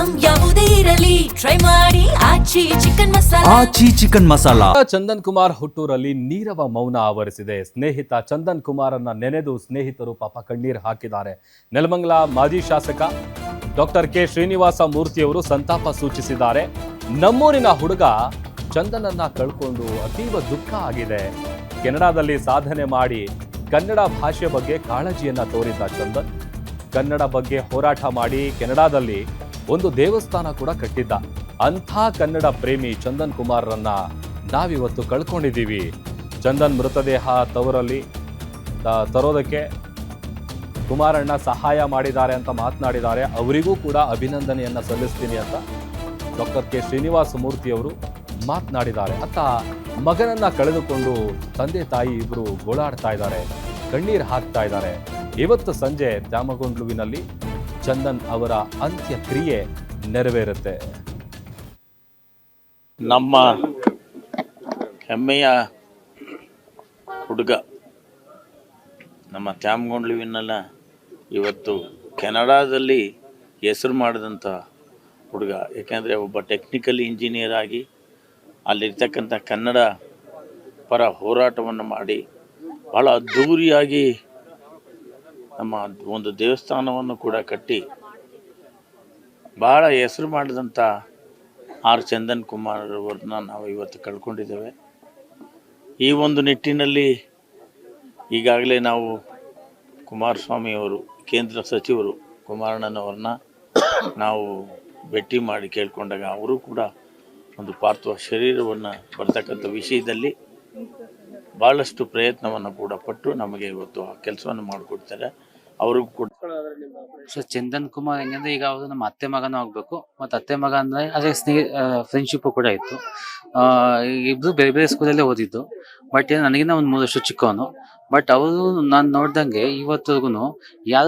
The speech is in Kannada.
ಐಟಂ ಯಾವುದೇ ಇರಲಿ ಟ್ರೈ ಮಾಡಿ ಆಚಿ ಚಿಕನ್ ಮಸಾಲಾ. ಆಚಿ ಚಿಕನ್ ಮಸಾಲಾ. ಚಂದನ್ ಕುಮಾರ್ ಹುಟ್ಟೂರಲ್ಲಿ ನೀರವ ಮೌನ ಆವರಿಸಿದೆ. ಸ್ನೇಹಿತ ಚಂದನ್ ಕುಮಾರನ್ನ ನೆನೆದು ಸ್ನೇಹಿತರು ಪಾಪ ಕಣ್ಣೀರು ಹಾಕಿದ್ದಾರೆ. ನೆಲಮಂಗಲ ಮಾಜಿ ಶಾಸಕ ಡಾಕ್ಟರ್ ಕೆ ಶ್ರೀನಿವಾಸ ಮೂರ್ತಿಯವರು ಸಂತಾಪ ಸೂಚಿಸಿದ್ದಾರೆ. ನಮ್ಮೂರಿನ ಹುಡುಗ ಚಂದನನ್ನ ಕಳ್ಕೊಂಡು ಅತೀವ ದುಃಖ ಆಗಿದೆ. ಕೆನಡಾದಲ್ಲಿ ಸಾಧನೆ ಮಾಡಿ ಕನ್ನಡ ಭಾಷೆ ಬಗ್ಗೆ ಕಾಳಜಿಯನ್ನ ತೋರಿದ್ದ ಚಂದನ್ ಕನ್ನಡ ಬಗ್ಗೆ ಹೋರಾಟ ಮಾಡಿ ಕೆನಡಾದಲ್ಲಿ ಒಂದು ದೇವಸ್ಥಾನ ಕೂಡ ಕಟ್ಟಿದ್ದ. ಅಂಥ ಕನ್ನಡ ಪ್ರೇಮಿ ಚಂದನ್ ಕುಮಾರ್ರನ್ನ ನಾವಿವತ್ತು ಕಳ್ಕೊಂಡಿದ್ದೀವಿ. ಚಂದನ್ ಮೃತದೇಹ ತವರಲ್ಲಿ ತರೋದಕ್ಕೆ ಕುಮಾರಣ್ಣ ಸಹಾಯ ಮಾಡಿದ್ದಾರೆ ಅಂತ ಮಾತನಾಡಿದ್ದಾರೆ. ಅವರಿಗೂ ಕೂಡ ಅಭಿನಂದನೆಯನ್ನ ಸಲ್ಲಿಸ್ತೀನಿ ಅಂತ ಡಾಕ್ಟರ್ ಕೆ ಶ್ರೀನಿವಾಸ ಮೂರ್ತಿಯವರು ಮಾತನಾಡಿದ್ದಾರೆ. ಅತ್ತ ಮಗನನ್ನ ಕಳೆದುಕೊಂಡು ತಂದೆ ತಾಯಿ ಇಬ್ಬರು ಗೋಳಾಡ್ತಾ ಇದ್ದಾರೆ, ಕಣ್ಣೀರು ಹಾಕ್ತಾ ಇದ್ದಾರೆ. ಇವತ್ತು ಸಂಜೆ ದ್ಯಾಮಗೊಂಡ್ಲುವಿನಲ್ಲಿ ಚಂದನ್ ಅವರ ಅಂತ್ಯಕ್ರಿಯೆ ನೆರವೇರುತ್ತೆ. ನಮ್ಮ ಹೆಮ್ಮೆಯ ಹುಡುಗ ನಮ್ಮ ತ್ಯಾಮಗೊಂಡ್ಲುವಿನಲ್ಲ ಇವತ್ತು ಕೆನಡಾದಲ್ಲಿ ಹೆಸರು ಮಾಡಿದಂಥ ಹುಡುಗ. ಏಕೆಂದರೆ ಒಬ್ಬ ಟೆಕ್ನಿಕಲ್ ಇಂಜಿನಿಯರ್ ಆಗಿ ಅಲ್ಲಿರ್ತಕ್ಕಂಥ ಕನ್ನಡ ಪರ ಹೋರಾಟವನ್ನು ಮಾಡಿ ಭಾಳ ಅದ್ಧೂರಿಯಾಗಿ ನಮ್ಮ ಒಂದು ದೇವಸ್ಥಾನವನ್ನು ಕೂಡ ಕಟ್ಟಿ ಭಾಳ ಹೆಸರು ಮಾಡಿದಂಥ ಆರ್ ಚಂದನ್ ಕುಮಾರ್ ಅವ್ರನ್ನ ನಾವು ಇವತ್ತು ಕಳ್ಕೊಂಡಿದ್ದೇವೆ. ಈ ಒಂದು ನಿಟ್ಟಿನಲ್ಲಿ ಈಗಾಗಲೇ ನಾವು ಕುಮಾರಸ್ವಾಮಿಯವರು ಕೇಂದ್ರ ಸಚಿವರು ಕುಮಾರಣ್ಣನವ್ರನ್ನ ನಾವು ಭೇಟಿ ಮಾಡಿ ಕೇಳ್ಕೊಂಡಾಗ ಅವರು ಕೂಡ ಒಂದು ಪಾರ್ಥಿವ ಶರೀರವನ್ನು ಬರ್ತಕ್ಕಂಥ ವಿಷಯದಲ್ಲಿ ಭಾಳಷ್ಟು ಪ್ರಯತ್ನವನ್ನು ಕೂಡ ಪಟ್ಟು ನಮಗೆ ಇವತ್ತು ಆ ಕೆಲಸವನ್ನು ಮಾಡಿಕೊಡ್ತಾರೆ. ಅವ್ರಿಗೂ ಕೂಡ ಸೊ ಚಂದನ್ ಕುಮಾರ್ ಹೆಂಗಂದ್ರೆ ಈಗ ಅವ್ರು ನಮ್ಮ ಅತ್ತೆ ಮಗನೂ ಆಗ್ಬೇಕು, ಮತ್ತೆ ಅತ್ತೆ ಮಗ ಅಂದ್ರೆ ಅದೇ ಫ್ರೆಂಡ್ಶಿಪ್ ಕೂಡ ಇತ್ತು. ಇಬ್ರು ಬೇರೆ ಬೇರೆ ಸ್ಕೂಲಲ್ಲೇ ಓದಿದ್ದು. ಬಟ್ ನನಗಿನ್ನ ಒಂದು 3 ವರ್ಷ ಚಿಕ್ಕವನು. ಬಟ್ ಅವರು ನಾನು ನೋಡ್ದಂಗೆ ಇವತ್ತಿಗೂ ಯಾರು